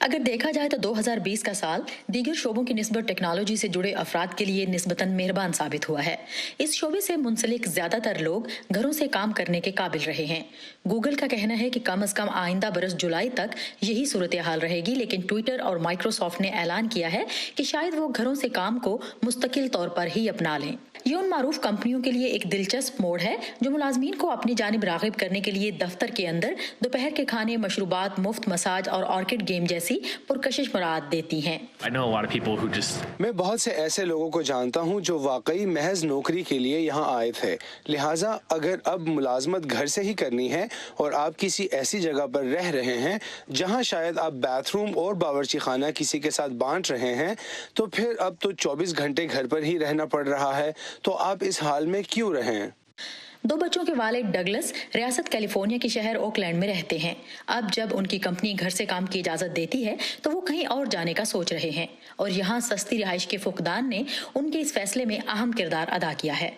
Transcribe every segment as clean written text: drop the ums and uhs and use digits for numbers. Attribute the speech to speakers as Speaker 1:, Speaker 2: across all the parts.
Speaker 1: अगर देखा जाए तो 2020 का साल दीगर शोबों की निस्बत टेक्नोलॉजी से जुड़े अफराद के लिए निस्बतन मेहरबान साबित हुआ है। इस शोबे से मुंसलिक ज्यादातर लोग घरों से काम करने के काबिल रहे हैं। गूगल का कहना है कि कम से कम आइंदा बरस जुलाई तक यही सूरत हाल रहेगी, लेकिन ट्विटर और माइक्रोसॉफ्ट ने ऐलान किया है कि शायद वो घरों से काम को मुस्तकिल तौर पर ही अपना लें। ये उन मारूफ कंपनियों के लिए एक दिलचस्प मोड़ है जो मुलाजमीन को अपनी जानिब राग़िब करने के लिए दफ्तर के अंदर दोपहर के खाने, मशरूबात, मुफ्त मसाज और ऑर्किड गेम जैसी पुरकशिश मुराद देती हैं।
Speaker 2: मैं बहुत से ऐसे लोगों को जानता हूँ जो वाकई महज नौकरी के लिए यहाँ आए थे। लिहाजा अगर अब मुलाजमत घर से ही करनी है और आप किसी ऐसी जगह पर रह रहे हैं जहाँ शायद आप बाथरूम और बावर्ची खाना किसी के साथ बांट रहे हैं, तो फिर अब तो 24 घंटे घर पर ही रहना पड़ रहा है। तो आप इस हाल में क्यों रहें?
Speaker 1: 2 बच्चों के वालिद डगलस रियासत कैलिफोर्निया के शहर ओकलैंड में रहते हैं। अब जब उनकी कंपनी घर से काम की इजाजत देती है तो वो कहीं और जाने का सोच रहे हैं, और यहाँ सस्ती रिहाइश के फुकदान ने उनके इस फैसले में अहम किरदार अदा किया है।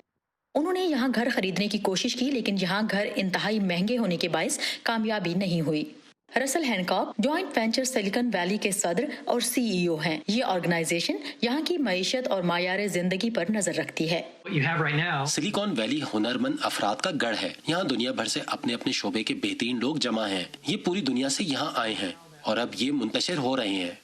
Speaker 1: उन्होंने यहाँ घर खरीदने की कोशिश की, लेकिन यहाँ घर इंतहाई महंगे होने के बायस कामयाबी नहीं हुई। Russell Hancock joint venture silicon valley के सदर और सीईओ हैं। ये ऑर्गेनाइजेशन यहाँ की मईशत और मायार जिंदगी पर नजर रखती है।
Speaker 3: सिलिकॉन वैली हुनरमंद अफराद का गढ़ है। यहाँ दुनिया भर से अपने अपने शोबे के बेहतरीन लोग जमा हैं। ये पूरी दुनिया से यहाँ आए हैं और अब ये मुंतशिर हो रहे हैं।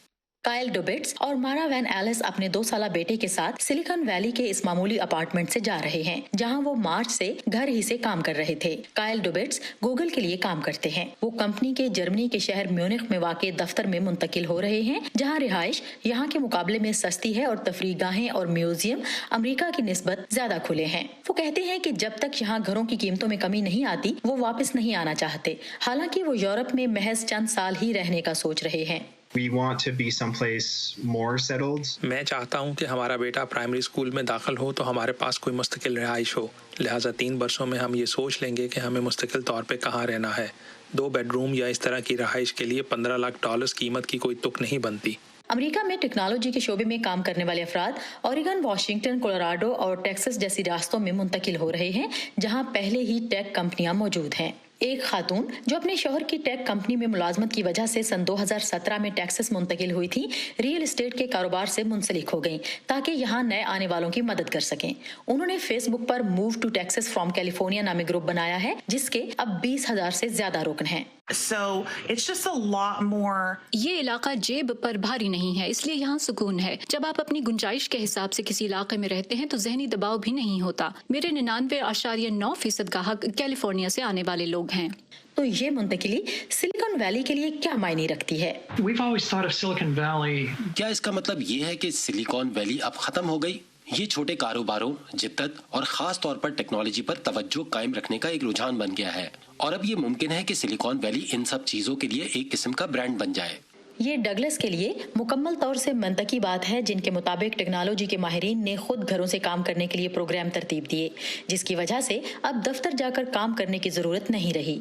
Speaker 1: काइल डुबिट्स और मारा वैन एलिस अपने 2 साला बेटे के साथ सिलिकॉन वैली के इस मामूली अपार्टमेंट से जा रहे हैं, जहां वो मार्च से घर ही से काम कर रहे थे। काइल डुबिट्स गूगल के लिए काम करते हैं। वो कंपनी के जर्मनी के शहर म्यूनिख में वाक़ दफ्तर में मुंतकिल हो रहे हैं, जहां रिहाइश यहाँ के मुकाबले में सस्ती है और तफरीगाहें और म्यूजियम अमेरिका की निस्बत ज्यादा खुले हैं। वो कहते हैं कि जब तक यहाँ घरों की कीमतों में कमी नहीं आती वो वापस नहीं आना चाहते। हालांकि वो यूरोप में महज चंद साल ही रहने का सोच रहे हैं।
Speaker 4: We want to be someplace more settled.
Speaker 5: मैं चाहता हूँ कि हमारा बेटा प्राइमरी स्कूल में दाखिल हो तो हमारे पास कोई मुस्तकिल रिहाइश हो। लिहाजा 3 वर्षों में हम ये सोच लेंगे कि हमें मुस्तकिल तौर पे कहाँ रहना है। 2 बेडरूम या इस तरह की रिहाइश के लिए $15 लाख कीमत की कोई तुक नहीं बनती।
Speaker 1: अमेरिका में टेक्नोलॉजी के शोबे में काम करने वाले अफराद ओरेगन, वाशिंगटन, कोलोराडो और टेक्सास जैसी रियासतों में मुंतकिल हो रहे हैं, जहाँ पहले ही टेक कंपनियां मौजूद हैं। एक खातून जो अपने शौहर की टेक कंपनी में मुलाजमत की वजह से सन 2017 में टेक्सास मुंतकिल हुई थी, रियल एस्टेट के कारोबार से मुंसलिक हो गई ताकि यहाँ नए आने वालों की मदद कर सकें। उन्होंने फेसबुक पर move to Texas from California नामी ग्रुप बनाया है, जिसके अब 20,000 से ज्यादा रुकन हैं।
Speaker 6: So it's just a lot more.
Speaker 7: ये इलाका जेब पर भारी नहीं है, इसलिए यहाँ सुकून है। जब आप अपनी गुंजाइश के हिसाब से किसी इलाके में रहते हैं तो जहनी दबाव भी नहीं होता। मेरे 99.9% ग्राहक कैलिफोर्निया से आने वाले लोग हैं।
Speaker 1: तो ये मुंतकिली सिलिकॉन वैली के लिए क्या मायने रखती है?
Speaker 8: We've always thought of Silicon Valley.
Speaker 3: क्या इसका मतलब ये है कि सिलिकॉन वैली अब खत्म हो गई? ये छोटे कारोबारों, जिद्दत और खास तौर पर टेक्नोलॉजी पर तवज्जो कायम रखने का एक रुझान बन गया है, और अब ये मुमकिन है कि सिलिकॉन वैली इन सब चीजों के लिए एक किस्म का ब्रांड बन जाए।
Speaker 1: ये डगलस के लिए मुकम्मल तौर से मंतकी बात है, जिनके मुताबिक टेक्नोलॉजी के माहिरीन ने खुद घरों से काम करने के लिए प्रोग्राम तरतीब दिए, जिसकी वजह से अब दफ्तर जाकर काम करने की जरूरत नहीं रही।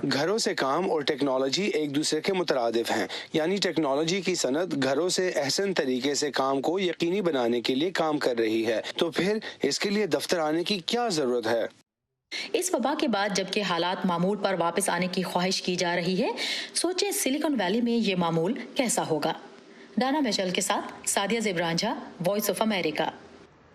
Speaker 2: घरों से काम और टेक्नोलॉजी एक दूसरे के मुतरादिफ हैं, यानी टेक्नोलॉजी की सनत घरों से अहसन तरीके से काम को यकीनी बनाने के लिए काम कर रही है, तो फिर इसके लिए दफ्तर आने की क्या जरूरत है?
Speaker 1: इस वबा के बाद जबकि हालात मामूल पर वापस आने की ख्वाहिश की जा रही है, सोचें सिलिकॉन वैली में ये मामूल कैसा होगा। डाना मिशेल के साथ Sadia Zebran Jha, voice of America.